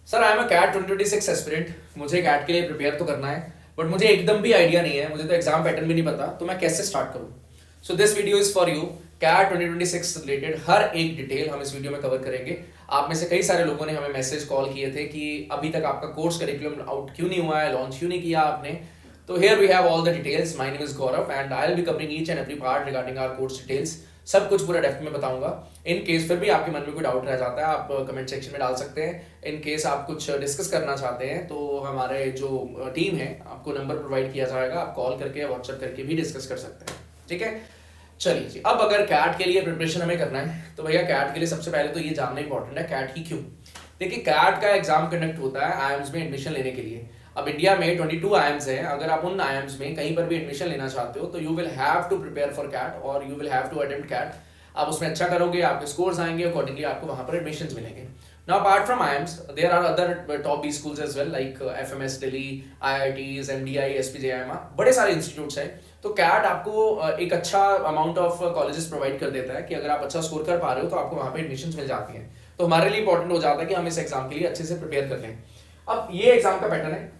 Sir I am a CAT 2026 aspirant. मुझे CAT के लिए प्रिपेयर तो करना है, बट मुझे एकदम भी आइडिया नहीं है, मुझे तो एग्जाम पैटर्न भी नहीं पता, तो मैं कैसे स्टार्ट करूं। So this video is for you. CAT 2026 से रिलेटेड हर एक डिटेल हम इस वीडियो में कवर करेंगे। आप में से कई सारे लोगों ने हमें मैसेज कॉल किए थे कि अभी तक आपका कोर्स करिकुलम आउट क्यों नहीं हुआ है, लॉन्च क्यों नहीं किया आपने। तो here we have all the details. My name is Gaurav and I will be covering each and every part regarding our course details. सब कुछ पूरा डेप्थ में बताऊंगा। इन केस फिर भी आपके मन में कोई डाउट रह जाता है, आप कमेंट सेक्शन में डाल सकते हैं। इन केस आप कुछ डिस्कस करना चाहते हैं तो हमारे जो टीम है आपको नंबर प्रोवाइड किया जाएगा, आप कॉल करके या व्हाट्सएप करके भी डिस्कस कर सकते हैं। ठीक है, चलिए जी। अब अगर कैट के लिए प्रिपरेशन हमें करना है तो भैया कैट के लिए सबसे पहले तो ये जानना इंपॉर्टेंट है कैट ही क्यों। देखिए, कैट का एग्जाम कंडक्ट होता है आईएम्स में एडमिशन लेने के लिए। अब इंडिया में 22 आईएम्स है, अगर आप उन आईएम्स में कहीं पर भी एडमिशन लेना चाहते हो तो you will have to prepare for CAT और you will have to attempt CAT. आप उसमें अच्छा करोगे, आपके स्कोर्स आएंगे, अकॉर्डिंगली आपको वहां पर एडमिशंस मिलेंगे। Now apart from IIMs there are other top B schools as well like FMS Delhi, IITs, MDI, SPJIMR, बड़े सारे इंस्टीट्यूट्स हैं। तो कैट आपको एक अच्छा अमाउंट ऑफ कॉलेजेस प्रोवाइड कर देता है कि अगर आप अच्छा स्कोर कर पा रहे हो तो आपको वहां पे एडमिशंस मिल जाती हैं। तो हमारे लिए इंपॉर्टेंट हो जाता है कि हम इस एग्जाम के लिए अच्छे से प्रिपेयर कर लें। अब ये एग्जाम का पैटर्न है,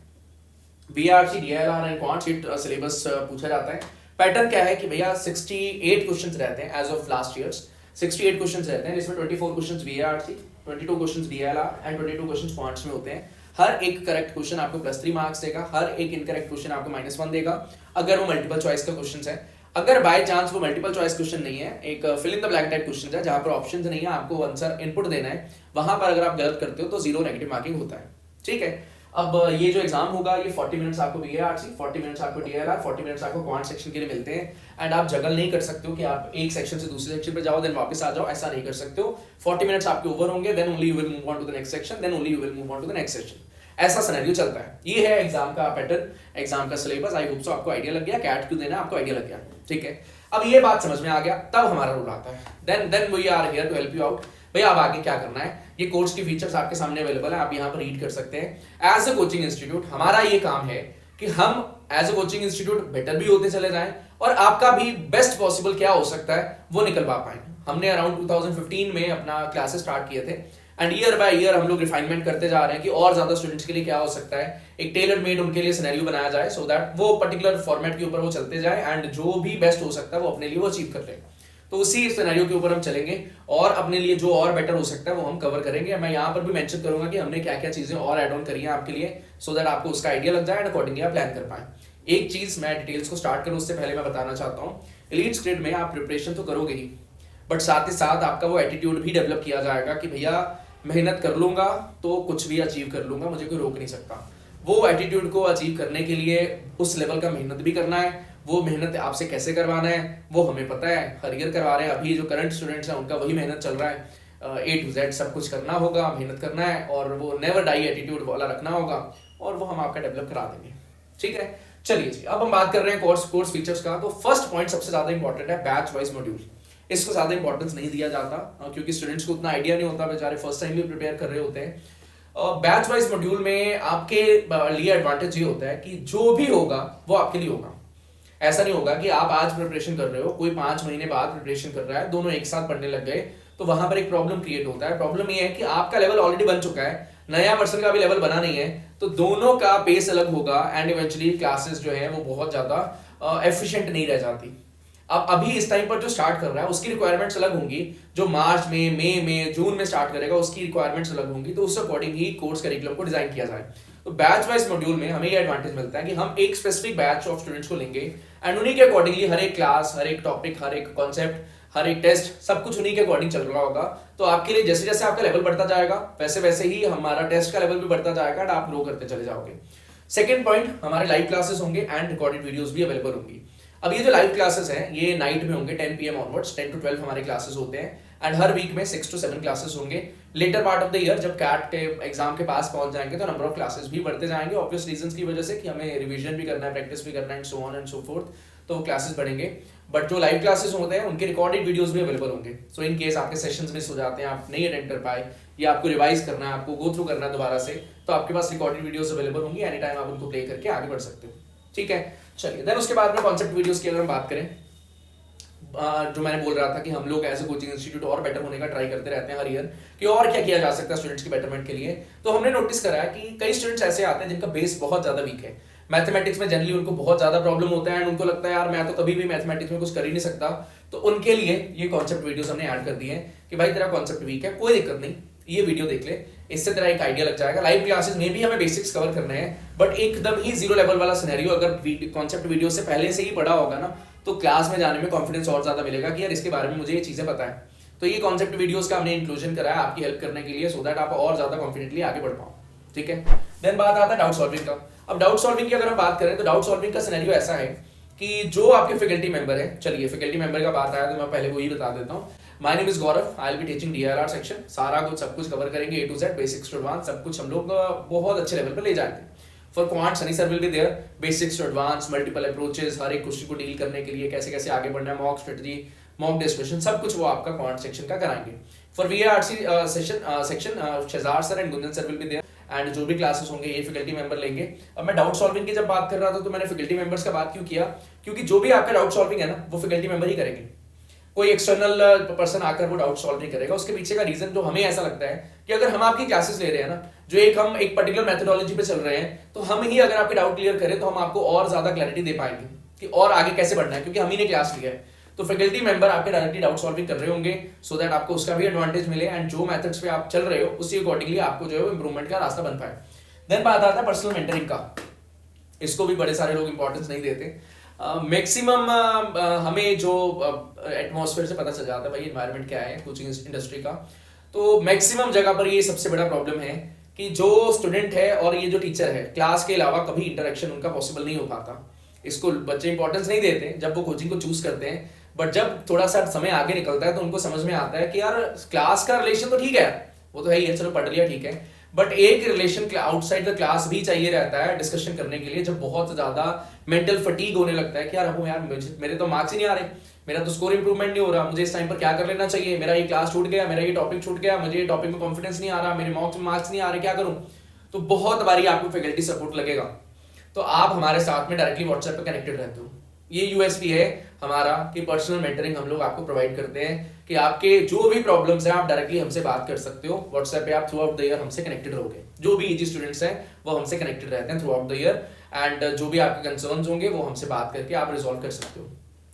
BRC, DLR and quant sheet syllabus पूछा जाता है। पैटर्न क्या है कि भैया 68 क्वेश्चंस रहते हैं as of last years. 68 questions रहते हैं जिसमें 24 questions VARC, 22 questions DLR and 22 questions quants में होते हैं। हर एक करेक्ट क्वेश्चन आपको +3 मार्क्स देगा, हर एक इनकरेक्ट क्वेश्चन आपको -1 देगा अगर वो मल्टीपल चॉइस का क्वेश्चन है। अगर बाय चांस वो मल्टीपल चॉइस क्वेश्चन नहीं है, एक fill in the blank type question है जहां पर ऑप्शंस नहीं है, आपको आंसर इनपुट देना है, वहां पर अगर आप गलत करते हो तो 0 नेगेटिव मार्किंग होता है। ठीक है, अब ये जो एग्जाम होगा ये 40 मिनट्स आपको बीएआरसी, 40 मिनट्स आपको डीएलआर, 40 मिनट्स आपको क्वांट सेक्शन के लिए मिलते हैं। एंड आप जगल नहीं कर सकते हो कि आप एक सेक्शन से दूसरे सेक्शन पे जाओ देन वापस आ जाओ, ऐसा नहीं कर सकते हो। 40 मिनट्स आपके ओवर होंगे, then only you will move on to the next section, then only you will move on to the next section. ऐसा सिनेरियो चलता है। ये है एग्जाम का पैटर्न, एग्जाम का सिलेबस। आई होप सो आपको आइडिया लग गया कैट क्यों देना है, आपको आइडिया लग गया। ठीक है, अब ये बात समझ में आ गया, तब हमारा रोल आता है। Then we are here to help you out. भैया अब आगे क्या करना है, ये कोर्स की फीचर्स आपके सामने अवेलेबल है, आप यहाँ पर रीड कर सकते हैं। एज अ कोचिंग इंस्टीट्यूट हमारा ये काम है कि हम as a coaching institute better भी होते चले जाएं और आपका भी बेस्ट पॉसिबल क्या हो सकता है वो निकलवा पाए। हमने अराउंड 2015 में अपना क्लासेस स्टार्ट किए थे एंड ईयर बाय ईयर हम लोग रिफाइनमेंट करते जा रहे हैं कि और ज्यादा स्टूडेंट्स के लिए क्या हो सकता है, एक टेलर मेड उनके लिए सिनेरियो बनाया जाए सो दैट वो पर्टिकुलर फॉर्मेट के ऊपर वो चलते जाए एंड जो भी बेस्ट हो सकता है वो अपने लिए वो अचीव कर ले। तो उसी सिनेरियो के ऊपर हम चलेंगे और अपने लिए जो और बेटर हो सकता है वो हम कवर करेंगे। मैं यहाँ पर भी मेंशन करूंगा कि हमने क्या क्या चीजें और ऐड ऑन करी है आपके लिए सो दैट आपको उसका आइडिया लग जाए एंड अकॉर्डिंगली आप प्लान कर पाए। एक चीज मैं डिटेल्स को स्टार्ट करूं उससे पहले मैं बताना चाहता हूँ, एलीट ग्रेड में आप प्रिपरेशन तो करोगे ही, बट साथ ही साथ आपका वो एटीट्यूड भी डेवलप किया जाएगा कि भैया मेहनत कर लूंगा तो कुछ भी अचीव कर लूंगा, मुझे कोई रोक नहीं सकता। वो एटीट्यूड को अचीव करने के लिए उस लेवल का मेहनत भी करना है। वो मेहनत आपसे कैसे करवाना है वो हमें पता है, हर ईयर करवा रहे हैं। अभी जो करंट स्टूडेंट्स हैं उनका वही मेहनत चल रहा है। A to Z सब कुछ करना होगा, मेहनत करना है और वो नेवर डाई एटीट्यूड वाला रखना होगा और वो हम आपका डेवलप करा देंगे। ठीक है, चलिए जी। अब हम बात कर रहे हैं कोर्स फीचर्स का। तो फर्स्ट पॉइंट सबसे ज्यादा इंपॉर्टेंट है बैच वाइज मॉड्यूल। इसको ज्यादा इंपॉर्टेंस नहीं दिया जाता क्योंकि स्टूडेंट्स को उतना आइडिया नहीं होता, बेचारे फर्स्ट टाइम भी प्रिपेयर कर रहे होते हैं। बैच वाइज मॉड्यूल में आपके लिए एडवांटेज ये होता है कि जो भी होगा वो आपके लिए होगा। ऐसा नहीं होगा कि आप आज प्रिपरेशन कर रहे हो, कोई 5 महीने बाद प्रिपरेशन कर रहा है, दोनों एक साथ पढ़ने लग गए तो वहां पर एक प्रॉब्लम क्रिएट होता है। प्रॉब्लम ये है कि आपका लेवल ऑलरेडी बन चुका है, नया पर्सन का भी लेवल बना नहीं है, तो दोनों का पेस अलग होगा एंड इवेंचुअली क्लासेस जो है वो बहुत ज्यादा एफिशिएंट नहीं रह जाती। अब अभी इस टाइम पर जो स्टार्ट कर रहा है उसकी रिक्वायरमेंट्स अलग होंगी, जो मार्च में, मई में, जून में स्टार्ट करेगा उसकी रिक्वायरमेंट्स अलग होंगी, तो उस अकॉर्डिंग ही कोर्स करिकुलम को डिजाइन किया जाए। तो बैच वाइज मॉड्यूल में हमें ये एडवांटेज मिलता है कि हम एक स्पेसिफिक बैच ऑफ स्टूडेंट्स को लेंगे एंड उन्हीं के अकॉर्डिंगली हर एक क्लास, हर एक टॉपिक, हर एक कॉन्सेप्ट, हर एक टेस्ट सब कुछ उन्हीं के अकॉर्डिंग चल रहा होगा। तो आपके लिए जैसे जैसे आपका लेवल बढ़ता जाएगा वैसे वैसे ही हमारा टेस्ट का लेवल भी बढ़ता जाएगा एंड आप ग्रो करते चले जाओगे। सेकेंड पॉइंट, हमारे लाइव क्लासेस होंगे एंड रिकॉर्डेड वीडियोस भी अवेलेबल होंगी। अब ये जो लाइव क्लासेस हैं ये नाइट में होंगे 10 PM ऑनवर्ड्स, 10 to 12 हमारे क्लासेस होते हैं एंड हर वीक में 6 to 7 क्लासेस होंगे। Later part of the year जब कैट के एग्जाम के पास पहुंच जाएंगे तो नंबर ऑफ क्लासेस भी बढ़ते जाएंगे, ऑब्वियस रीजंस की वजह से कि हमें रिवीजन भी करना है, प्रैक्टिस भी करना है and so on and so fourth, तो क्लासेस बढ़ेंगे। बट जो लाइव क्लासेस होते हैं उनके रिकॉर्डेड वीडियोस भी अवेलेबल होंगे। सो इन केस आपके सेशंस मिस हो जाते हैं, आप नहीं अटेंड कर पाए या आपको रिवाइज करना है, आपको गो थ्रू करना है दोबारा से, तो आपके पास रिकॉर्डेड वीडियोस अवेलेबल होंगी, एनी टाइम आप उनको प्ले करके आगे बढ़ सकते हो। ठीक है, चलिए। देन उसके बाद में कॉन्सेप्ट वीडियोस की अगर हम बात करें, जो मैंने बोल रहा था कि हम लोग एज ए कोचिंग इंस्टीट्यूट और बेटर होने का ट्राई करते रहते हैं हर ईयर कि और क्या किया जा सकता है स्टूडेंट्स के बेटरमेंट के लिए। तो हमने नोटिस करा है कि कई स्टूडेंट्स ऐसे आते हैं जिनका बेस बहुत ज़्यादा वीक है। मैथमेटिक्स में जनरली उनको बहुत ज़्यादा प्रॉब्लम होता है एंड उनको लगता है यार मैं तो कभी भी मैथमेटिक्स में कुछ कर ही नहीं सकता। तो उनके लिए ये कॉन्सेप्ट वीडियोस हमने ऐड कर दिए हैं कि भाई तेरा कॉन्सेप्ट वीक है, कोई दिक्कत नहीं, ये वीडियो देख ले, इससे तेरा एक आइडिया लग जाएगा। लाइव क्लासेस में भी हमें बेसिक्स कवर करने हैं, बट एकदम ही जीरो लेवल वाला सिनेरियो अगर कॉन्सेप्ट वीडियो से पहले से ही पढ़ा होगा ना तो क्लास में जाने में कॉन्फिडेंस और ज्यादा मिलेगा कि यार इसके बारे में मुझे ये चीजें पता है। तो ये कॉन्सेप्ट वीडियोस का हमने इंक्लूजन करा है आपकी हेल्प करने के लिए, सो दैट आप और ज्यादा कॉन्फिडेंटली आगे बढ़ पाओ। ठीक है, देन बात आता है डाउट सॉल्विंग का। अब डाउट सॉल्विंग की अगर हम बात करें तो डाउट सॉल्विंग का सिनेरियो ऐसा है कि जो आपके फैकल्टी मेंबर है, चलिए फैकल्टी मेंबर का बात आया तो मैं पहले वही बता देता हूँ। My name is Gaurav, I will be teaching DILR section. सारा कुछ सब कुछ कवर करेंगे A to Z, basics to advance, सब कुछ हम लोग बहुत अच्छे लेवल पर ले जाएंगे। For quant Sunny sir will be there, basics to advance, multiple approaches, हर एक क्वेश्चन को डील करने के लिए कैसे कैसे आगे बढ़ना है, मॉक स्ट्रेटजी, मॉक डिस्कशन, सब कुछ वो आपका क्वांट सेक्शन का कराएंगे। For VARC section Shahzad sir and Gunjan sir will be there and जो भी क्लासेस होंगे ये फैकल्टी मेंबर लेंगे। अब मैं डाउट सॉल्विंग की जब बात कर रहा था तो मैंने फैकल्टी मेंबर्स का बात क्यों किया, क्योंकि जो भी आपका डाउट सॉल्विंग है ना वो फैकल्टी मेंबर ही करेंगे, कोई एक्सटर्नल पर्सन आकर वो डाउट सॉल्व नहीं करेगा। उसके पीछे का रीजन जो हमें ऐसा लगता है कि अगर हम आपकी क्लासेस ले रहे हैं ना, जो हम एक पर्टिकुलर मेथोडोलॉजी पे चल रहे हैं, तो हम ही अगर आपके डाउट क्लियर करें तो हम आपको और ज्यादा क्लैरिटी दे पाएंगे कि और आगे कैसे बढ़ना है, क्योंकि हम ही ने क्लास लिया है। तो फैकल्टी मेंबर आपके डायरेक्टली डाउट सॉल्विंग कर रहे होंगे सो दैट आपको उसका भी एडवांटेज मिले एंड जो मेथड्स पे आप चल रहे हो उसी अकॉर्डिंगली आपको जो है वो इंप्रूवमेंट का रास्ता बन पाए। देन बात आता है पर्सनल मेंटरिंग का। इसको भी बड़े सारे लोग इंपॉर्टेंस नहीं देते। मैक्सिमम हमें जो एटमॉस्फेयर से पता चल जाता है भाई एनवायरनमेंट क्या है कोचिंग इंडस्ट्री का, तो मैक्सिमम जगह पर ये सबसे बड़ा प्रॉब्लम है कि जो स्टूडेंट है और ये जो टीचर है, क्लास के अलावा कभी इंटरेक्शन उनका पॉसिबल नहीं हो पाता। इसको बच्चे इंपॉर्टेंस नहीं देते जब वो कोचिंग को चूज करते हैं, बट जब थोड़ा सा समय आगे निकलता है तो उनको समझ में आता है कि यार क्लास का रिलेशन तो ठीक है, वो तो है ही है, चलो पढ़ लिया ठीक है, बट एक रिलेशन आउटसाइड द क्लास भी चाहिए रहता है डिस्कशन करने के लिए, जब बहुत ज्यादा मेंटल फटीग होने लगता है कि यार अब यार मेरे तो मार्क्स ही नहीं आ रहे, मेरा तो स्कोर इंप्रूवमेंट नहीं हो रहा, मुझे इस टाइम पर क्या कर लेना चाहिए, मेरा ये क्लास छूट गया, मेरा ये टॉपिक छूट गया, मुझे ये टॉपिक में कॉन्फिडेंस नहीं आ रहा, मेरे मार्क्स नहीं आ रहे, क्या करूं। तो बहुत बारी आपको फैकल्टी सपोर्ट लगेगा, तो आप हमारे साथ में डायरेक्टली व्हाट्सएप पे कनेक्टेड रहते हो। ये यूएसपी है हमारा कि पर्सनल मेंटरिंग हम लोग आपको प्रोवाइड करते हैं कि आपके जो भी प्रॉब्लम्स हैं आप डायरेक्टली हमसे बात कर सकते हो। व्हाट्सएप पे आप थ्रू आउट द ईयर हमसे कनेक्टेड रहोगे, जो भी ईजी स्टूडेंट्स हैं वो हमसे कनेक्टेड रहते हैं through out the year and जो भी आपके कंसर्न्स होंगे वो हमसे बात करके आप रिजॉल्व कर सकते हो।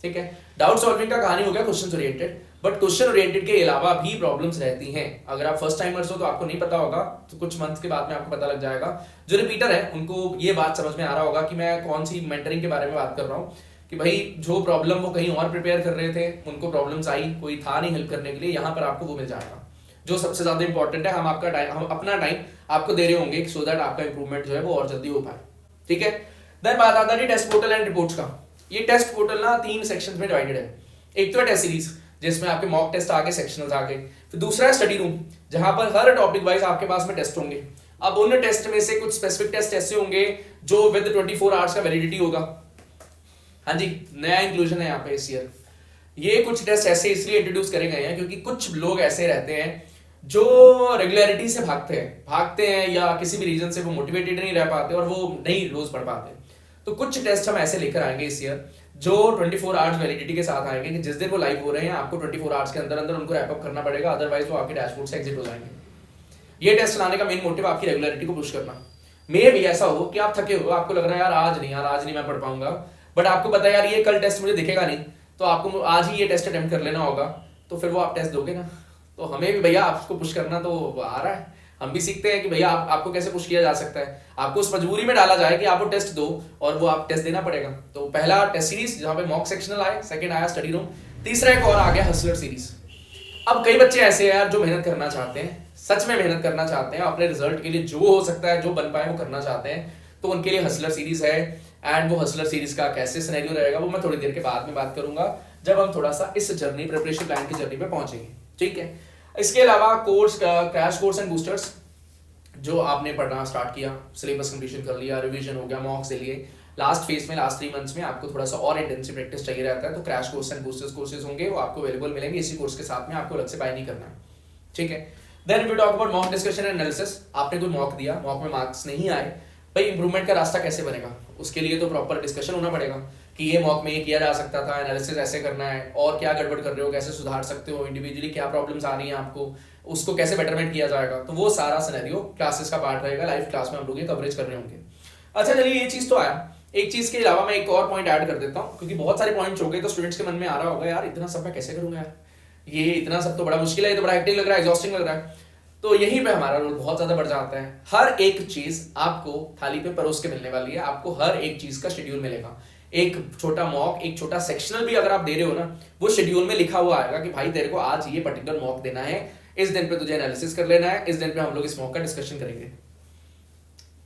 ठीक है, डाउट सॉल्विंग का कहानी हो गया question oriented, but question oriented के अलावा भी प्रॉब्लम्स रहती हैं। अगर आप फर्स्ट टाइमर्स हो तो आपको नहीं पता होगा, तो कुछ मंथ के बाद में आपको पता लग जाएगा। जो रिपीटर है उनको ये बात समझ में आ रहा होगा कि मैं कौन सी मेंटरिंग के बारे में बात कर रहा हूँ, कि भाई जो प्रॉब्लम वो कहीं और प्रिपेयर कर रहे थे, उनको प्रॉब्लम्स आई, कोई था नहीं हेल्प करने के लिए, यहाँ पर आपको वो मिल जाएगा। जो सबसे ज्यादा इंपॉर्टेंट है, हम अपना टाइम आपको दे रहे होंगे सो दैट आपका इंप्रूवमेंट जो है वो और जल्दी हो पाए। ठीक है, देन बात आता है टेस्ट पोर्टल एंड रिपोर्ट्स का। ये टेस्ट पोर्टल ना 3 सेक्शंस में डिवाइडेड है। एक तो है टेस्ट सीरीज जिसमें आपके मॉक टेस्ट आ गए, सेक्शनल्स आ गए, फिर दूसरा है स्टडी रूम जहां पर हर टॉपिक वाइज आपके पास में टेस्ट होंगे। अब उन टेस्ट में से कुछ स्पेसिफिक टेस्ट ऐसे होंगे जो विद 24 आवर्स का वैलिडिटी होगा। हाँ जी, नया इंक्लूजन है यहाँ पे इस ईयर। ये कुछ टेस्ट ऐसे इसलिए इंट्रोड्यूस करे गए हैं क्योंकि कुछ लोग ऐसे रहते हैं जो रेगुलरिटी से भागते हैं या किसी भी रीजन से वो मोटिवेटेड नहीं रह पाते और वो नहीं रोज पढ़ पाते। तो कुछ टेस्ट हम ऐसे लेकर आएंगे इस ईयर जो 24 आवर्स वैलिडिटी के साथ आएंगे कि जिस दिन वो लाइव हो रहे हैं आपको 24 आवर्स के अंदर अंदर उनको रैप अप करना पड़ेगा, अदरवाइज वो आपके डैशबोर्ड से एग्जिट हो जाएंगे। ये टेस्ट लाने का मेन मोटिव आपकी रेगुलरिटी को पुश करना। मे भी ऐसा हो कि आप थके हो, आपको लग रहा है यार आज नहीं मैं पढ़ पाऊंगा, बट आपको पता है यार ये कल टेस्ट मुझे दिखेगा नहीं, तो आपको आज ही ये टेस्ट अटेम्प्ट कर लेना होगा, तो फिर वो आप टेस्ट दोगे ना। तो हमें भी भैया आपको पुश करना तो आ रहा है, हम भी सीखते हैं कि भैया आपको कैसे पुश किया जा सकता है, आपको उस मजबूरी में डाला जाए कि आप वो टेस्ट दो और वो आप टेस्ट देना पड़ेगा। तो पहला टेस्ट सीरीज जहाँ पे मॉक सेक्शनल आए, सेकंड आया स्टडी रूम, तीसरा एक और आ गया हसलर सीरीज। अब कई बच्चे ऐसे हैं यार जो मेहनत करना चाहते हैं, सच में मेहनत करना चाहते हैं, अपने रिजल्ट के लिए जो हो सकता है जो बन पाए वो करना चाहते हैं, तो उनके लिए हसलर सीरीज है। एंड वो हसलर सीरीज का कैसे सिनेरियो रहेगा वो मैं थोड़ी देर के बाद में बात करूंगा, जब हम थोड़ा सा इस जर्नी प्रिपरेशन प्लान की जर्नी पे पहुंचेंगे। ठीक है, इसके अलावा course crash course and boosters जो आपने पढ़ना स्टार्ट किया, सिलेबस कंप्लीशन कर लिया, रिवीजन हो गया, मॉक्स ले लिए, लास्ट फेज में लास्ट 3 मंथ्स में आपको थोड़ा सा और इंटेंसिव प्रैक्टिस चाहिए रहता है, तो crash course and boosters courses होंगे, वो आपको अवेलेबल मिलेंगे इसी कोर्स के साथ में, आपको अलग से बाय नहीं करना है। ठीक है, then we talk about mock discussion and analysis. आपने कोई मॉक दिया, मॉक में मार्क्स नहीं आए, भाई इंप्रूवमेंट का रास्ता कैसे बनेगा, उसके लिए तो प्रॉपर डिस्कशन होना पड़ेगा। कि ये मॉक में ये किया जा सकता था, एनालिसिस ऐसे करना है, और क्या गड़बड़ कर रहे हो, कैसे सुधार सकते हो, इंडिविजुअली क्या प्रॉब्लम्स आ रही हैं आपको, उसको कैसे बेटरमेंट किया जाएगा। तो वो सारा सिनेरियो क्लासेस का पार्ट रहेगा, लाइव क्लास में हम लोग ये कवरेज कर रहे होंगे। अच्छा चलिए, ये चीज तो आया। एक चीज के अलावा मैं एक और पॉइंट ऐड कर देता हूँ, क्योंकि बहुत सारे पॉइंट्स हो गए तो स्टूडेंट्स के मन में आ रहा होगा यार इतना सब मैं कैसे करूंगा यार, ये इतना सब तो बड़ा मुश्किल है, ये तो बड़ा हेक्टिक लग रहा है, एग्जॉस्टिंग लग रहा है। तो यहीं पे हमारा रोल बहुत ज्यादा बढ़ जाता है। हर एक चीज आपको थाली पे परोस के मिलने वाली है, आपको हर एक चीज का शेड्यूल मिलेगा। एक छोटा मॉक, एक छोटा सेक्शनल भी अगर आप दे रहे हो ना, वो शेड्यूल में लिखा हुआ आएगा कि भाई तेरे को आज ये पर्टिकुलर मॉक देना है, इस दिन पे तुझे एनालिसिस कर लेना है, इस दिन पे हम लोग इस मॉक का डिस्कशन करेंगे।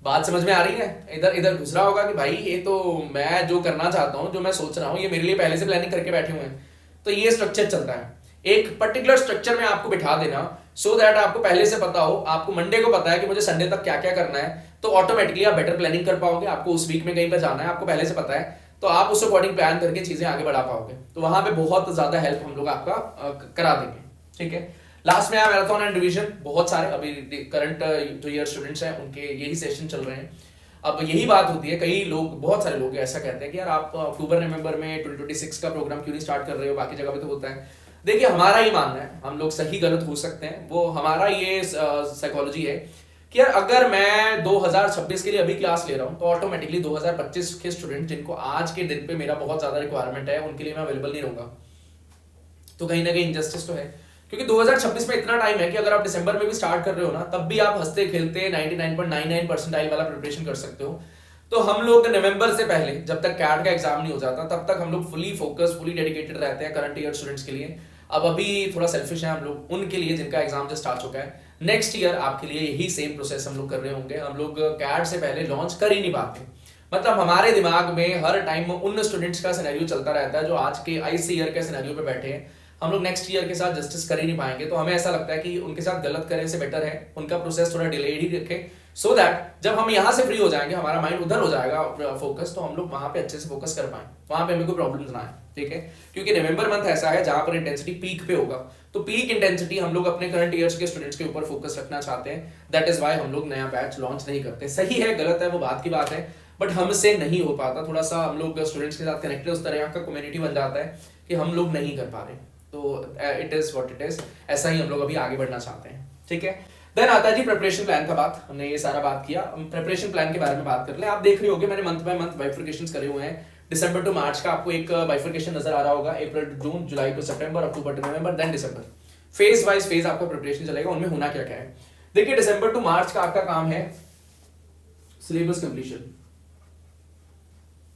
बात समझ में आ रही है? इधर इधर घुस रहा होगा कि भाई ये तो मैं जो करना चाहता हूँ, जो मैं सोच रहा हूँ, ये मेरे लिए पहले से प्लानिंग करके बैठे हुए हैं। तो ये स्ट्रक्चर चलता है, एक पर्टिकुलर स्ट्रक्चर में आपको बिठा देना, सो दैट आपको पहले से पता हो, आपको मंडे को पता है कि मुझे संडे तक क्या क्या करना है, तो ऑटोमेटिकली आप बेटर प्लानिंग कर पाओगे। आपको उस वीक में कहीं पर जाना है, आपको पहले से पता है, तो आप उस अकॉर्डिंग प्लान करके चीजें आगे बढ़ा पाओगे। तो वहां पे बहुत ज्यादा हेल्प हम लोग आपका करा देंगे, ठीक है। लास्ट में मैराथन एंड रिवीजन, बहुत सारे अभी करंट जो ईयर स्टूडेंट्स हैं उनके यही सेशन चल रहे हैं। अब यही बात होती है, कई लोग, बहुत सारे लोग ऐसा कहते हैं कि यार आप अक्टूबर नवंबर में 2026 का प्रोग्राम क्यों नहीं स्टार्ट कर रहे हो, बाकी जगह पे तो होता है। देखिए हमारा ही मानना है, हम लोग सही गलत हो सकते हैं, वो हमारा ये साइकोलॉजी है कि यार अगर मैं 2026 के लिए अभी क्लास ले रहा हूं, तो ऑटोमेटिकली 2025 के स्टूडेंट जिनको आज के दिन पे मेरा बहुत ज्यादा रिक्वायरमेंट है, उनके लिए मैं अवेलेबल नहीं रहूंगा। तो कहीं ना कहीं इंजस्टिस तो है, क्योंकि 2026 में इतना टाइम है कि अगर आप दिसंबर में भी स्टार्ट कर रहे हो ना, तब भी आप हंसते खेलते 99.99 परसेंटाइल वाला प्रिपरेशन कर सकते हो। तो हम लोग नवंबर से पहले, जब तक कैट का एग्जाम नहीं हो जाता, तब तक हम लोग फुली फोकस, फुली डेडिकेटेड रहते हैं करंट ईयर स्टूडेंट्स के लिए। अब अभी थोड़ा सेल्फिश है हम लोग उनके लिए जिनका एग्जाम जस्ट आ चुका है। नेक्स्ट ईयर आपके लिए यही सेम प्रोसेस हम लोग कर रहे होंगे। हम लोग कैट से पहले लॉन्च कर ही नहीं पाते, मतलब हमारे दिमाग में हर टाइम उन स्टूडेंट्स का सिनेरियो चलता रहता है जो आज के आईसी ईयर के सिनेरियो पे बैठे हैं। हम लोग नेक्स्ट ईयर के साथ जस्टिस कर ही नहीं पाएंगे, तो हमें ऐसा लगता है कि उनके साथ गलत करने से बेटर है उनका प्रोसेस थोड़ा डिलेड ही रखें, सो दैट जब हम यहाँ से फ्री हो जाएंगे, हमारा माइंड उधर हो जाएगा फोकस, तो हम लोग वहां पे अच्छे से फोकस कर पाए, वहां पे हमें कोई प्रॉब्लम ना आए, ठीक है। क्योंकि नवंबर मंथ ऐसा है जहां पर इंटेंसिटी पीक पे होगा, तो पीक इंटेंसिटी हम लोग अपने करंट ईयर्स के स्टूडेंट्स के ऊपर फोकस रखना चाहते हैं। दैट इज वाई हम लोग नया बैच लॉन्च नहीं करते। सही है गलत है वो बात की बात है, बट हमसे नहीं हो पाता। थोड़ा सा हम लोग स्टूडेंट्स के साथ कनेक्टेड उस तरह का कम्युनिटी बन जाता है कि हम लोग नहीं कर पा रहे, तो it is what it is. ऐसा ही हम लोग अभी आगे बढ़ना चाहते हैं, ठीक है। देन आता है जी प्रिपरेशन प्लान का बात। हमने ये सारा बात किया, हम प्रिपरेशन प्लान के बारे में बात कर ले। आप देख रहे होंगे मैंने मंथ बाय मंथ बाइफर्केशंस करे हुए हैं। दिसंबर टू मार्च का आपको एक बाइफर्केशन नजर आ रहा होगा, April to June, July to September, October to November, then December. Phase wise phase आपका प्रिपरेशन चलेगा, उनमें होना क्या क्या है। देखिए दिसंबर टू मार्च का आपका काम है सिलेबस कंप्लीशन।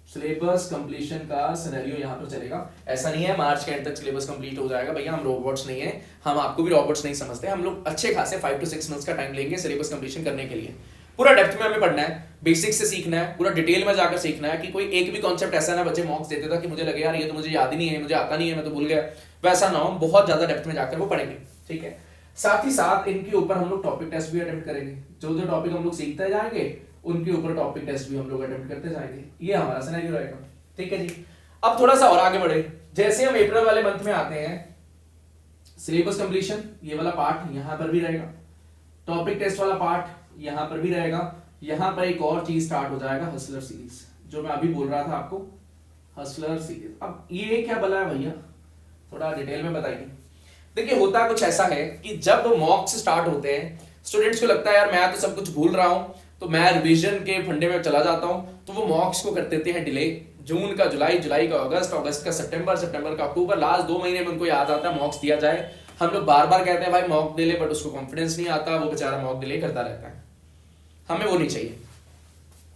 सिलेबस कंप्लीशन का सिनेरियो यहाँ पर चलेगा। ऐसा नहीं है मार्च के एंड तक सिलेबस कंप्लीट हो जाएगा, भैया हम रोबोट्स नहीं है, हम आपको भी रोबोट्स नहीं समझते। हम लोग अच्छे खासे 5 to 6 मंथ्स का टाइम लेंगे सिलेबस कंप्लीशन करने के लिए। पूरा डेप्थ में हमें पढ़ना है, बेसिक्स से सीखना है, पूरा डिटेल में जाकर सीखना है कि कोई एक भी कॉन्सेप्ट ऐसा ना बच्चे मॉक्स देते था कि मुझे लगे यार ये तो मुझे याद ही नहीं है, मुझे आता नहीं है, मैं तो भूल गया, वैसा ना हो। बहुत ज्यादा डेप्थ में जाकर वो पढ़ेंगे, ठीक है। साथ ही साथ इनके ऊपर हम लोग टॉपिक टेस्ट भी अटेम्प्ट करेंगे। जो जो टॉपिक हम लोग सीखते जाएंगे उनके ऊपर टॉपिक टेस्ट भी हम लोग अटेम्प्ट करते जाएंगे। ये हमारा सिनेरियो रहेगा, ठीक है जी। अब थोड़ा सा और आगे बढ़े, जैसे हम अप्रैल वाले मंथ में आते हैं, सिलेबस कंप्लीशन ये वाला पार्ट यहां पर भी रहेगा, टॉपिक टेस्ट वाला पार्ट यहां पर भी रहेगा। यहां पर एक और चीज स्टार्ट हो जाएगा, हसलर सीरीज, जो मैं अभी बोल रहा था आपको, हसलर सीरीज। अब ये क्या बला है भैया, थोड़ा डिटेल में बताइए। देखिए होता कुछ ऐसा है कि जब मॉक्स स्टार्ट होते हैं, स्टूडेंट्स को लगता है यार मैं तो सब कुछ भूल रहा हूं, तो मैं रिवीजन के फंडे में चला जाता हूं, तो वो मॉक्स को कर देते हैं डिले। जून का जुलाई, जुलाई का अगस्त, अगस्त का सितंबर, सितंबर का अक्टूबर, लास्ट 2 महीने में उनको याद आता है मॉक्स दिया जाए। हम लोग बार बार कहते हैं भाई मॉक डिले, बट उसको कॉन्फिडेंस नहीं आता, वो बेचारा मॉक डिले करता रहता है। हमें वो नहीं चाहिए।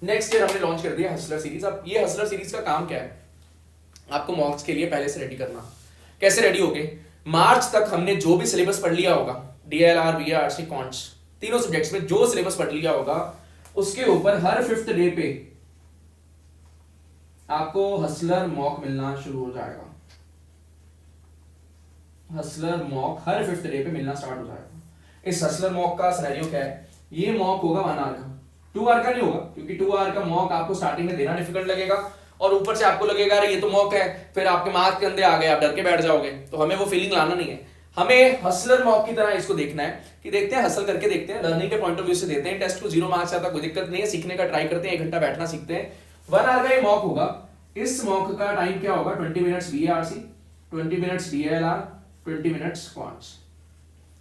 नेक्स्ट ईयर हमने लॉन्च कर दिया हसलर सीरीज। अब ये हसलर सीरीज का काम क्या है, आपको मॉक्स के लिए पहले से रेडी करना। कैसे रेडी होगे, मार्च तक हमने जो भी सिलेबस पढ़ लिया होगा, डीएलआर, बीआरसी, कॉन्ट्स, तीनों सब्जेक्ट्स में जो सिलेबस पढ़ लिया होगा, उसके ऊपर हर 5th डे पे आपको हसलर मॉक मिलना शुरू हो जाएगा। हसलर मॉक हर 5th डे पे मिलना स्टार्ट हो जाएगा। इस हसलर मॉक का सिनेरियो क्या है, ये मॉक होगा 1 आवर का, 2 आवर का नहीं होगा, क्योंकि 2 आवर का मॉक आपको स्टार्टिंग में देना डिफिकल्ट लगेगा, और ऊपर से आपको लगेगा अरे ये तो मॉक है, फिर आपके मार्क्स के अंदर आ गए, आप डर के बैठ जाओगे। तो हमें वो फीलिंग लाना नहीं है, हमें हसलर मॉक की तरह इसको देखना है कि देखते हैं, हसल करके देखते हैं, लर्निंग के पॉइंट ऑफ व्यू से देते हैं टेस्ट को, 0 मार्क्स आता कोई दिक्कत नहीं है, सीखने का ट्राई करते हैं, 1 घंटा बैठना सीखते हैं। 1 आवर का ये मॉक होगा, इस मॉक का टाइम क्या होगा, 20 minutes VARC, 20 minutes DLR, 20 minutes quants.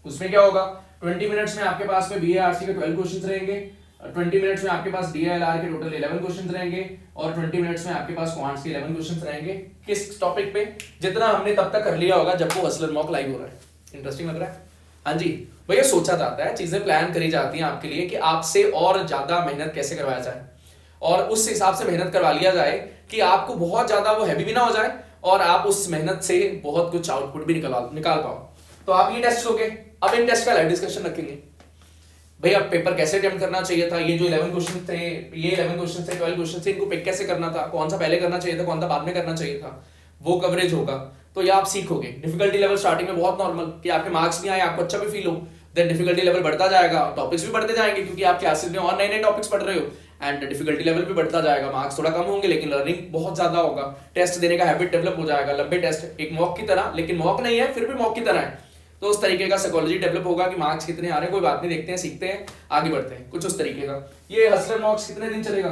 उसमें क्या होगा, 20 मिनट्स में आपके पास में VARC के 12 क्वेश्चंस रहेंगे, 20 मिनट्स में आपके पास DLR के टोटल 11 क्वेश्चंस रहेंगे, और 20 मिनट्स में आपके पास क्वांट्स के 11 क्वेश्चंस रहेंगे। किस टॉपिक पे, जितना हमने तब तक कर लिया होगा जब वो हसलर मॉक लाइव हो रहा है। इंटरेस्टिंग लग रहा है? हाँ जी भैया, सोचा जाता है, चीजें प्लान करी जाती हैं आपके लिए कि आपसे और ज्यादा मेहनत कैसे करवाया जाए, और उस हिसाब से मेहनत करवा लिया जाए कि आपको बहुत ज्यादा वो हैवी भी ना हो जाए और आप उस मेहनत से बहुत कुछ आउटपुट भी निकाल पाओ। तो आप ये टेस्ट लोगे। अब इन टेस्ट का लाइव डिस्कशन रखेंगे भैया, पेपर कैसे अटेम्प्ट करना चाहिए था, ये जो 11 क्वेश्चन थे, ये 11 क्वेश्चन थे, 12 क्वेश्चन थे, इनको पिक कैसे करना था, कौन सा पहले करना चाहिए था, कौन सा बाद में करना चाहिए था, वो कवरेज होगा। तो ये आप सीखोगे। डिफिकल्टी लेवल स्टार्टिंग में बहुत नॉर्मल कि आपके मार्क्स नहीं आए, आपको अच्छा भी फील हो, देन डिफिकल्टी लेवल बढ़ता जाएगा, टॉपिक्स भी बढ़ते जाएंगे क्योंकि आप क्लासेस में और नए नए टॉपिक्स पढ़ रहे हो, एंड डिफिकल्टी लेवल भी बढ़ता जाएगा। मार्क्स थोड़ा कम होंगे लेकिन लर्निंग बहुत ज्यादा होगा, टेस्ट देने का हैबिट डेवलप हो जाएगा, लंबे टेस्ट, एक मॉक की तरह, लेकिन मॉक नहीं है फिर भी मॉक की तरह है। तो उस तरीके का साइकोलॉजी डेवलप होगा कि मार्क्स कितने आ रहे हैं, कोई बात नहीं, देखते हैं, सीखते हैं, आगे बढ़ते हैं, कुछ उस तरीके का। ये हसलर मॉक्स कितने दिन चलेगा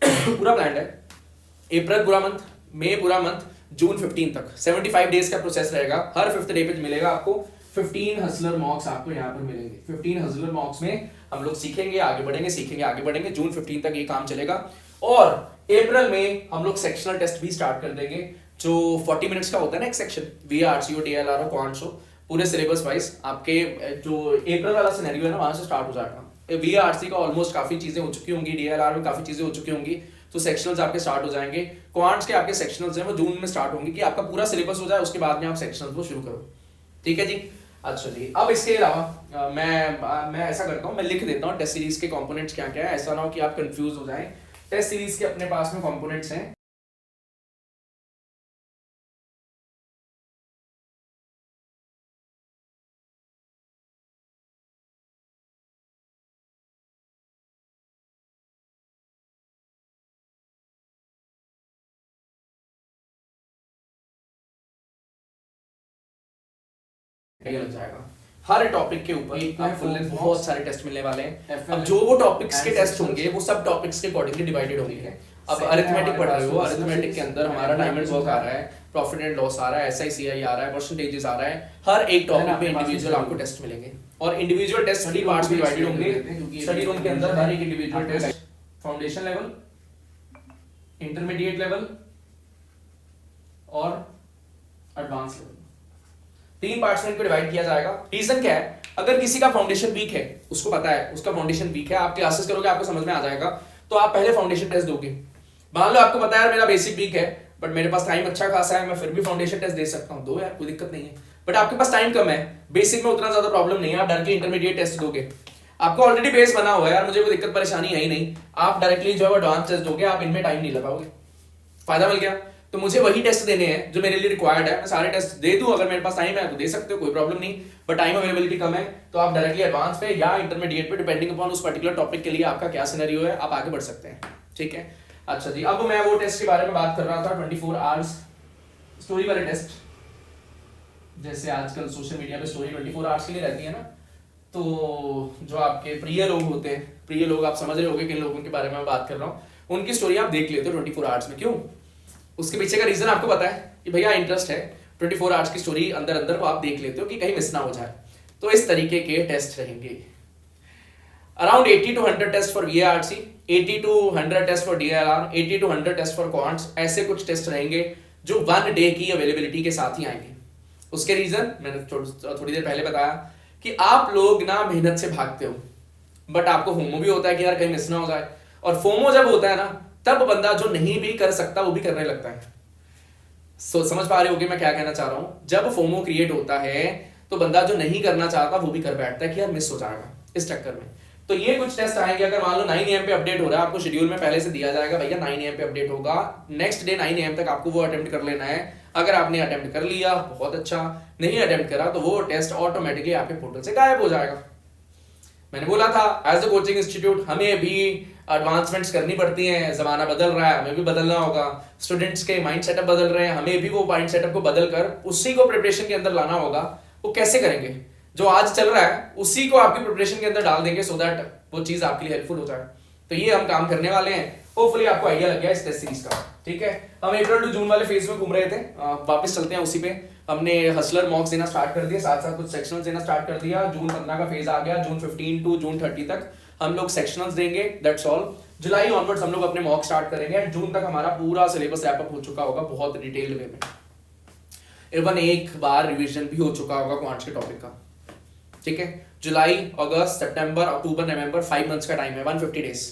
पूरा प्लान है। अप्रैल पूरा मंथ, मई पूरा मंथ, जून 15 तक 75 डेज का प्रोसेस रहेगा। हर 5th डे पे मिलेगा आपको 15 हसलर मॉक्स, आपको यहाँ पर मिलेंगे। 15 हसलर मॉक्स में हम लोग सीखेंगे, आगे बढ़ेंगे, सीखेंगे, आगे बढ़ेंगे। जून 15 तक ये काम चलेगा, और अप्रैल में हम लोग सेक्शनल टेस्ट भी स्टार्ट कर देंगे, जो 40 मिनट्स का होता है ना एक सेक्शन, VARC हो, DLR हो, क्वांट्स हो, पूरे सिलेबस वाइज। आपके जो अप्रैल वाला सिनेरियो है ना, वहां से स्टार्ट हो जाएगा। VARC का ऑलमोस्ट काफी चीजें हो चुकी होंगी, DLR में काफी चीजें हो चुकी होंगी, तो सेक्शनल्स आपके स्टार्ट हो जाएंगे। क्वांट्स के आपके सेक्शनल्स हैं वो जून में स्टार्ट होंगे, कि आपका पूरा सिलेबस हो जाए, उसके बाद में आप सेक्शनल्स को शुरू करो। ठीक है जी। अच्छा जी, अब इसके अलावा मैं ऐसा करता हूँ, मैं लिख देता हूँ टेस्ट सीरीज के कंपोनेंट्स क्या क्या है, ऐसा ना हो कि आप कंफ्यूज हो जाएं। टेस्ट सीरीज के अपने पास में कंपोनेंट्स हैं। लग जाएगा हर टॉपिक के ऊपर आपको बहुत सारे टेस्ट मिलने वाले हैं। अब जो वो टॉपिक्स के टेस्ट होंगे वो सब टॉपिक्स के अकॉर्डिंगली डिवाइडेड होंगे। अब अरिथमेटिक पढ़ रहे हो, अरिथमेटिक के अंदर हमारा टाइम एंड वर्क आ रहा है, प्रॉफिट एंड लॉस आ रहा है, SICI आ रहा है, परसेंटेजेस आ रहा है। हर एक टॉपिक पे इंडिविजुअल आपको टेस्ट मिलेंगे, और इंडिविजुअल टेस्ट 3 पार्ट्स में डिवाइडेड होंगे। स्टडी रूम के अंदर हर एक individual test, foundation level, intermediate level और एडवांस लेवल, 3 पार्ट्स में इनको डिवाइड किया जाएगा। रीजन क्या है, अगर किसी का फाउंडेशन वीक है, उसको पता है उसका फाउंडेशन वीक है, आप क्लासेस करोगे आपको समझ में आ जाएगा, तो आप पहले फाउंडेशन टेस्ट दोगे। मान लो आपको पता है यार मेरा बेसिक वीक है, बट मेरे पास टाइम अच्छा खासा है, मैं फिर भी फाउंडेशन टेस्ट दे सकता हूँ, दो यार, कोई दिक्कत नहीं है। बट आपके पास टाइम कम है, बेसिक में उतना ज्यादा प्रॉब्लम नहीं है, आप डर के इंटरमीडिएट टेस्ट दोगे। आपको ऑलरेडी बेस बना हुआ है यार, मुझे कोई दिक्कत परेशानी है ही नहीं, आप डायरेक्टली जो है एडवांस टेस्ट दोगे, आप इनमें टाइम नहीं लगाओगे, फायदा मिल गया। तो मुझे वही टेस्ट देने हैं जो मेरे लिए रिक्वायर्ड है, मैं सारे टेस्ट दे दूं, अगर मेरे पास टाइम है तो दे सकते हो, कोई प्रॉब्लम नहीं। बट टाइम अवेलेबिलिटी कम है, तो आप डायरेक्टली एडवांस पे या इंटरमीडिएट पे, डिपेंडिंग अपॉन उस पर्टिकुलर टॉपिक के लिए आपका क्या सिनेरियो है, आप आगे बढ़ सकते हैं। ठीक है। अच्छा जी, अब मैं वो टेस्ट के बारे में बात कर रहा था, 24 आवर्स स्टोरी वाले टेस्ट। जैसे आजकल सोशल मीडिया पे स्टोरी 24 आवर्स के लिए रहती है ना, तो जो आपके प्रिय लोग होते हैं, प्रिय लोग आप समझ रहे होंगे किन लोगों के बारे में मैं बात कर रहा हूँ, उनकी स्टोरी आप देख लेते हो 24 आवर्स में। क्यों? उसके पीछे का रीजन आपको पता है कि भैया इंटरेस्ट है, 24 आवर्स की स्टोरी अंदर अंदर को आप देख लेते हो कि कहीं मिस ना हो जाए। तो इस तरीके के टेस्ट रहेंगे, around 80 to 100 test for VARC, 80 to 100 test for DLR, 80 to 100 test for quants. ऐसे कुछ टेस्ट रहेंगे जो 1 डे की अवेलेबिलिटी के साथ ही आएंगे। उसके रीजन मैंने थोड़ी देर पहले बताया कि आप लोग ना मेहनत से भागते हो, बट आपको फोमो भी होता है कि यार कहीं मिस ना हो जाए, और फोमो जब होता है ना, तब बंदा जो नहीं भी कर सकता वो भी करने लगता है। समझ पा रहे होगे मैं क्या कहना चाह रहा हूं? जब फोमो क्रिएट होता है तो बंदा जो नहीं करना चाहता वो भी कर बैठता है कि यार मिस हो जाएगा इस चक्कर में। तो ये कुछ टेस्ट आएंगे, अगर मान लो 9 AM पे अपडेट हो रहा है, आपको शेड्यूल में पहले से दिया जाएगा भैया 9 AM पे अपडेट होगा, नेक्स्ट डे 9 AM तक आपको वो अटेम्प्ट कर लेना है। अगर आपने अटेम्प्ट कर लिया बहुत अच्छा, नहीं अटेम्प्ट करा तो वो टेस्ट ऑटोमेटिकली आपके पोर्टल से गायब हो जाएगा। मैंने बोला था एज अ कोचिंग इंस्टीट्यूट हमें भी एडवांसमेंट्स करनी पड़ती हैं, जमाना बदल रहा है, हमें भी बदलना होगा, स्टूडेंट्स के माइंड सेटअप बदल रहे हैं, हमें भी वो माइंड सेटअप को बदल कर उसी को प्रिपरेशन के अंदर लाना होगा। वो कैसे करेंगे? जो आज चल रहा है उसी को आपकी प्रिपरेशन के अंदर डाल देंगे, सो दैट वो चीज आपके लिए हेल्पफुल हो जाए। तो ये हम काम करने वाले हैं। होपफुली आपको आइडिया लग गया इस टेस्ट सीरीज का, ठीक है। हम अप्रैल टू जून वाले फेज में घूम रहे थे, वापस चलते हैं उसी पे। हमने हसलर मॉक्स देना स्टार्ट कर दिया, साथ साथ कुछ सेक्शनल्स देना स्टार्ट कर दिया। जून 15 का फेज आ गया, जून 15 टू जून 30 तक हम लोग सेक्शनल्स देंगे, दैट्स ऑल। जुलाई ऑनवर्ड्स हम लोग अपने मॉक स्टार्ट करेंगे एंड जून तक हमारा पूरा सिलेबस रैप अप हो चुका होगा बहुत डिटेल्ड वे में। इवन एक बार रिवीजन भी हो चुका होगा क्वांट्स के टॉपिक का, ठीक है। जुलाई, अगस्त, सितंबर, अक्टूबर, नवंबर, 5 मंथ्स का टाइम है, 150 डेज।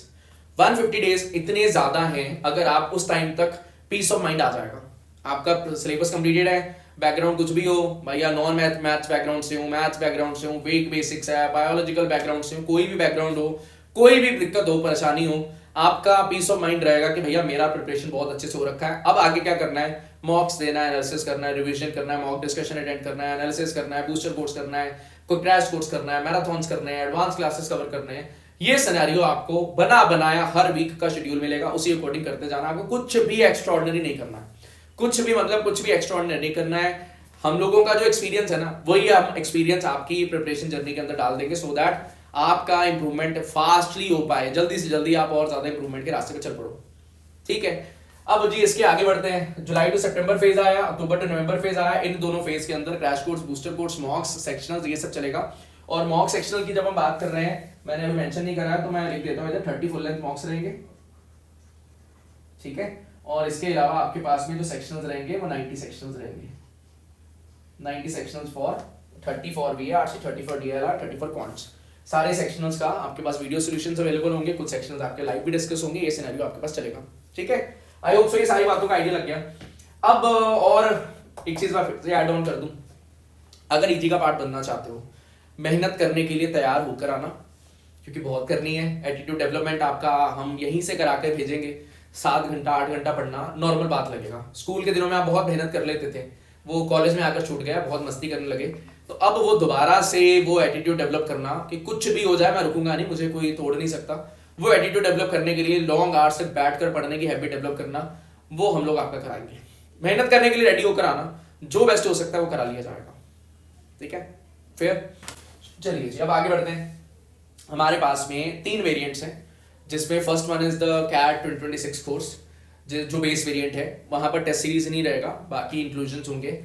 150 डेज इतने ज्यादा हैं, अगर आप उस टाइम तक पीस ऑफ माइंड आ जाएगा, आपका सिलेबस कंप्लीटेड है, बैकग्राउंड कुछ भी हो भैया, नॉन मैथ्स बैकग्राउंड से हो, मैथ्स बैकग्राउंड से हो, वीक बेसिक्स है, बायोलॉजिकल बैकग्राउंड से हो, कोई भी बैकग्राउंड हो, कोई भी दिक्कत हो, परेशानी हो, आपका पीस ऑफ माइंड रहेगा कि भैया मेरा प्रिपरेशन बहुत अच्छे से हो रखा है। अब आगे क्या करना है, मॉक्स देना है, एनालिसिस करना है, रिवीजन करना है, मॉक डिस्कशन अटेंड करना है, एनालिसिस करना है, बूस्टर कोर्स करना है, कोई क्रैश कोर्स करना है, मैराथॉन्स करने हैं, एडवांस क्लासेस कवर करने हैं। ये सिनेरियो आपको बना बनाया हर वीक का शेड्यूल मिलेगा, उसी अकॉर्डिंग करते जाना। आपको कुछ भी एक्स्ट्राऑर्डिनरी नहीं करना है, कुछ भी मतलब कुछ भी एक्स्ट्राऑर्डिनरी नहीं करना है। हम लोगों का जो एक्सपीरियंस है ना, वही हम एक्सपीरियंस आपकी प्रिपरेशन जर्नी के अंदर डाल देंगे, सो दैट आपका इंप्रूवमेंट फास्टली हो पाए, जल्दी से जल्दी आप और ज्यादा इंप्रूवमेंट के रास्ते पे चल पड़ो, ठीक है। अब जी इसके आगे बढ़ते हैं। जुलाई टू सितंबर फेज आया, अक्टूबर टू नवंबर फेज आया। इन दोनों फेज के अंदर crash course, booster course, mocks, sectionals, ये सब चलेगा। और मॉक सेक्शनल की जब हम बात कर रहे हैं, मैंने अभी मेंशन नहीं करा है तो मैं लिख देता हूं, 30 फुल लेंथ मॉक्स रहेंगे, ठीक है। और इसके अलावा आपके पास में जो सेक्शनल्स रहेंगे वो 90 सेक्शनल्स रहेंगे, 90 sectionals for 30 for VRC, 30 for DLR, 30 for quants. सारे सेक्शनल्स का आपके पास वीडियो सॉल्यूशंस अवेलेबल होंगे, कुछ सेक्शनल्स आपके लाइव भी डिस्कस होंगे, ये सिनेरियो आपके पास चलेगा, ठीक है। आई होप सो ये सारी बातों का आइडिया लग गया। अब और एक चीज मैं फिर से ऐड ऑन कर दूं, अगर ईजी का पार्ट बनना चाहते हो, मेहनत करने के लिए तैयार होकर आना, क्योंकि बहुत करनी है। एटीट्यूड डेवलपमेंट आपका हम यहीं से करा कर भेजेंगे। 7 घंटा 8 घंटा पढ़ना नॉर्मल बात लगेगा। स्कूल के दिनों में आप बहुत मेहनत कर लेते थे, वो कॉलेज में आकर छूट गया, बहुत मस्ती करने लगे। तो अब वो दोबारा से वो एटीट्यूड डेवलप करना कि कुछ भी हो जाए मैं रुकूंगा नहीं, मुझे कोई तोड़ नहीं सकता, वो एटीट्यूड डेवलप करने के लिए लॉन्ग आवर्स से बैठकर पढ़ने की हैबिट डेवलप करना, वो हम लोग आपका कराएंगे। मेहनत करने के लिए रेडी होकर आना, जो बेस्ट हो सकता है वो करा लिया जाएगा, ठीक है। फिर चलिए जी अब आगे बढ़ते हैं। हमारे पास में 3 वेरिएंट्स हैं, जिसमें first one is the CAT 2026 course, जो बेस वेरिएंट है, वहां पर टेस्ट सीरीज नहीं रहेगा, बाकी इंक्लूजन्स होंगे।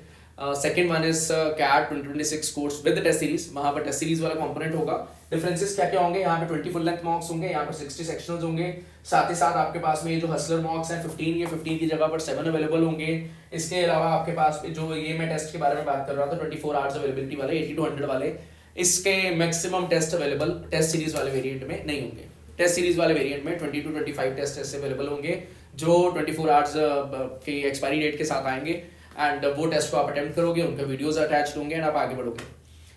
Second one is CAT 2026 course with test series, वहां पर टेस्ट सीरीज वाला कंपोनेंट होगा। डिफरेंसेस क्या क्या होंगे, यहाँ पे 20 फुल लेंथ मॉक्स होंगे, यहाँ पर 60 सेक्शनल्स होंगे। साथ ही साथ आपके पास में ये जो हसलर मॉक्स हैं 15, ये 15 की जगह पर 7 अवेलेबल होंगे। इसके अलावा आपके पास जो ये मैं टेस्ट के बारे में बात कर रहा था 24 आवर्स अवेलेबिलिटी वाले, 80 to 100 वाले, इसके maximum test available test series वाले वेरिएंट में नहीं होंगे। टेस्ट सीरीज वाले वेरिएंट में 20 to 25 टेस्ट ऐसे अवेलेबल होंगे, जो 24 आवर्स की एक्सपायरी डेट के साथ आएंगे एंड वो टेस्ट को आप अटेम्प्ट करोगे, उनके वीडियोस अटैच्ड होंगे एंड आप आगे बढ़ोगे।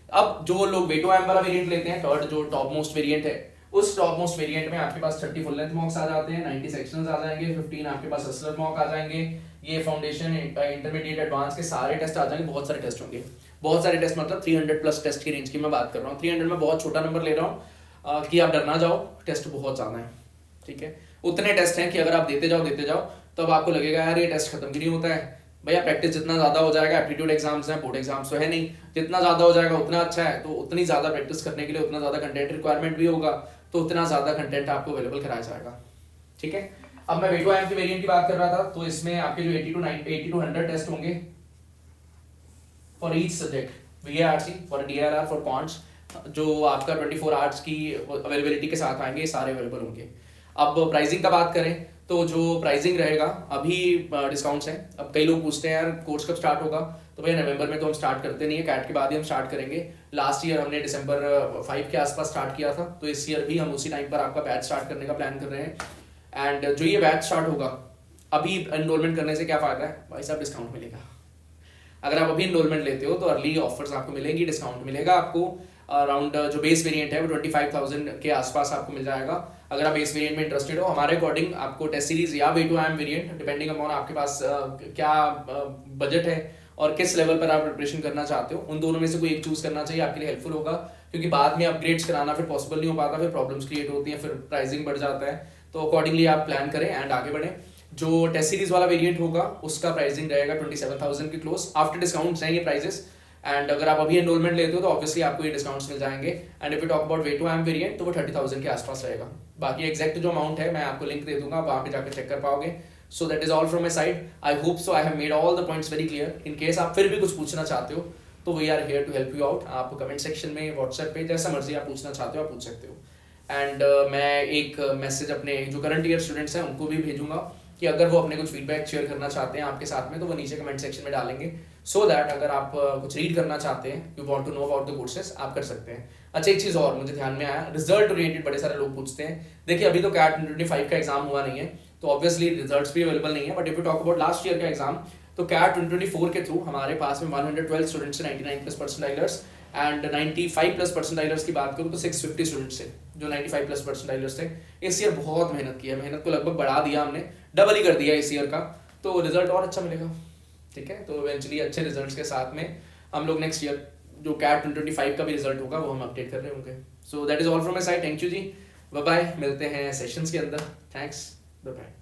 अब जो लोग वेटो एम वाला वेरिएंट लेते हैं, थर्ड जो टॉप मोस्ट वेरिएंट है, उस टॉप मोस्ट वेरिएंट में आपके पास 30 फुल लेंथ मॉक्स आ जाते हैं, 90 सेक्शंस आ जाएंगे, 15 आपके पास हसलर मॉक आ जाएंगे, ये फाउंडेशन, इंटरमीडिएट, एडवांस के सारे टेस्ट आ जाएंगे। बहुत सारे टेस्ट होंगे, बहुत सारे टेस्ट मतलब 300 प्लस टेस्ट की रेंज की मैं बात कर रहा हूँ। 300 में बहुत छोटा नंबर ले रहा हूँ कि आप डर ना जाओ, टेस्ट बहुत ज्यादा है, ठीक है। उतने टेस्ट हैं कि अगर आप देते जाओ तब आपको लगेगा यार ये टेस्ट खत्म क्यों नहीं होता है। भैया प्रैक्टिस जितना ज्यादा हो जाएगा, एप्टीट्यूड एग्जाम्स हैं, बोर्ड एग्जाम्स तो है नहीं, जितना ज्यादा हो जाएगा उतना अच्छा है। तो उतनी ज्यादा प्रैक्टिस करने के लिए उतना ज्यादा कंटेंट रिक्वायरमेंट भी होगा, तो उतना ज्यादा कंटेंट आपको अवेलेबल कराया जाएगा, ठीक है। अब मैं वेटो एम के वेरिएंट की बात कर रहा था, तो इसमें आपके जो 80 to 100 टेस्ट होंगे for each subject, VRC, for DRR, for quants, जो आपका 24 आवर्स की अवेलेबिलिटी के साथ आएंगे, सारे अवेलेबल होंगे। अब प्राइसिंग का बात करें तो जो प्राइसिंग रहेगा, अभी डिस्काउंट्स हैं। अब कई लोग पूछते हैं यार कोर्स कब स्टार्ट होगा, तो भैया नवंबर में तो हम स्टार्ट करते नहीं है, कैट के बाद ही हम स्टार्ट करेंगे। लास्ट ईयर हमने दिसंबर 5 के आसपास स्टार्ट किया था, तो इस ईयर भी हम उसी टाइम पर आपका बैच स्टार्ट करने का प्लान कर रहे हैं। एंड जो ये बैच स्टार्ट होगा, अभी एनरोलमेंट करने से क्या फायदा है भाई साहब, डिस्काउंट मिलेगा। अगर आप अभी एनरोलमेंट लेते हो तो अर्ली ऑफर्स आपको मिलेंगी, डिस्काउंट मिलेगा आपको। अराउंड जो बेस वेरिएंट है वो 25,000 के आसपास आपको मिल जाएगा। अगर आप बेस वेरिएंट में इंटरेस्टेड हो, हमारे अकॉर्डिंग आपको टेस्ट सीरीज या वेटो एम वेरिएंट, डिपेंडिंग अपॉन आपके पास क्या बजट है और किस लेवल पर आप प्रिपरेशन करना चाहते हो, उन दोनों में से कोई एक चूज करना चाहिए, आपके लिए हेल्पफुल होगा। क्योंकि बाद में अपग्रेड्स कराना फिर पॉसिबल नहीं हो पाता, फिर प्रॉब्लम्स क्रिएट होती हैं, फिर प्राइसिंग बढ़ जाता है। तो अकॉर्डिंगली आप प्लान करें एंड आगे बढ़ें। जो टेस्ट सीरीज वाला वेरिएंट होगा उसका प्राइसिंग रहेगा 27,000 के क्लोज, आफ्टर डिस्काउंट्स हैं ये प्राइजेस। एंड अगर आप अभी एनरोलमेंट लेते हो तो ऑब्वियसली आपको ये डिस्काउंट्स मिल जाएंगे। And if you talk about वे टू एम वेरिएंट तो वो 30,000 के आसपास रहेगा। बाकी एग्जैक्ट जो अमाउंट है मैं आपको लिंक दे दूंगा, आप वहाँ पे जाकर चेक कर पाओगे। So that is all from my side. I hope so I have made all the points very clear. In case आप फिर भी कुछ पूछना चाहते हो तो वी are here to help you आउट। आप कमेंट सेक्शन में, व्हाट्सएप पे, जैसा मर्जी आप पूछना चाहते हो आप पूछ सकते हो। एंड मैं एक मैसेज अपने जो करंट ईयर स्टूडेंट्स हैं उनको भी भेजूंगा कि अगर वो अपने कुछ फीडबैक शेयर करना चाहते हैं आपके साथ में तो वो नीचे कमेंट सेक्शन में डालेंगे, सो दैट अगर आप कुछ रीड करना चाहते हैं, you want to know about the courses, आप कर सकते हैं। अच्छा, एक चीज़ और मुझे ध्यान में आया, रिजल्ट रिलेटेड बड़े सारे लोग पूछते हैं। देखिए अभी तो कैट 2025 का एग्जाम हुआ नहीं है तो ऑब्वियसली रिजल्ट्स भी अवेलेबल नहीं है, but if you talk about last year का एग्जाम तो कैट 2024 के थ्रू हमारे पास में 112 स्टूडेंट्स से 99+ परसेंटाइलर्स, एंड 95+ परसेंटाइलर्स की बात करूँ तो 650 स्टूडेंट्स थे जो 95+ परसेंटाइलर्स थे। इस ईयर बहुत मेहनत की है, मेहनत को लगभग बढ़ा दिया हमने, डबल ही कर दिया इस ईयर का, तो रिजल्ट और अच्छा मिलेगा। ठीक है, तो इवेंचुअली अच्छे रिजल्ट्स के साथ में हम लोग नेक्स्ट ईयर जो कैट 2025 का भी रिजल्ट होगा वो हम अपडेट कर रहे होंगे। So that is all from my side. Thank you ji, bye bye, मिलते हैं सेशंस के अंदर। Thanks, bye bye.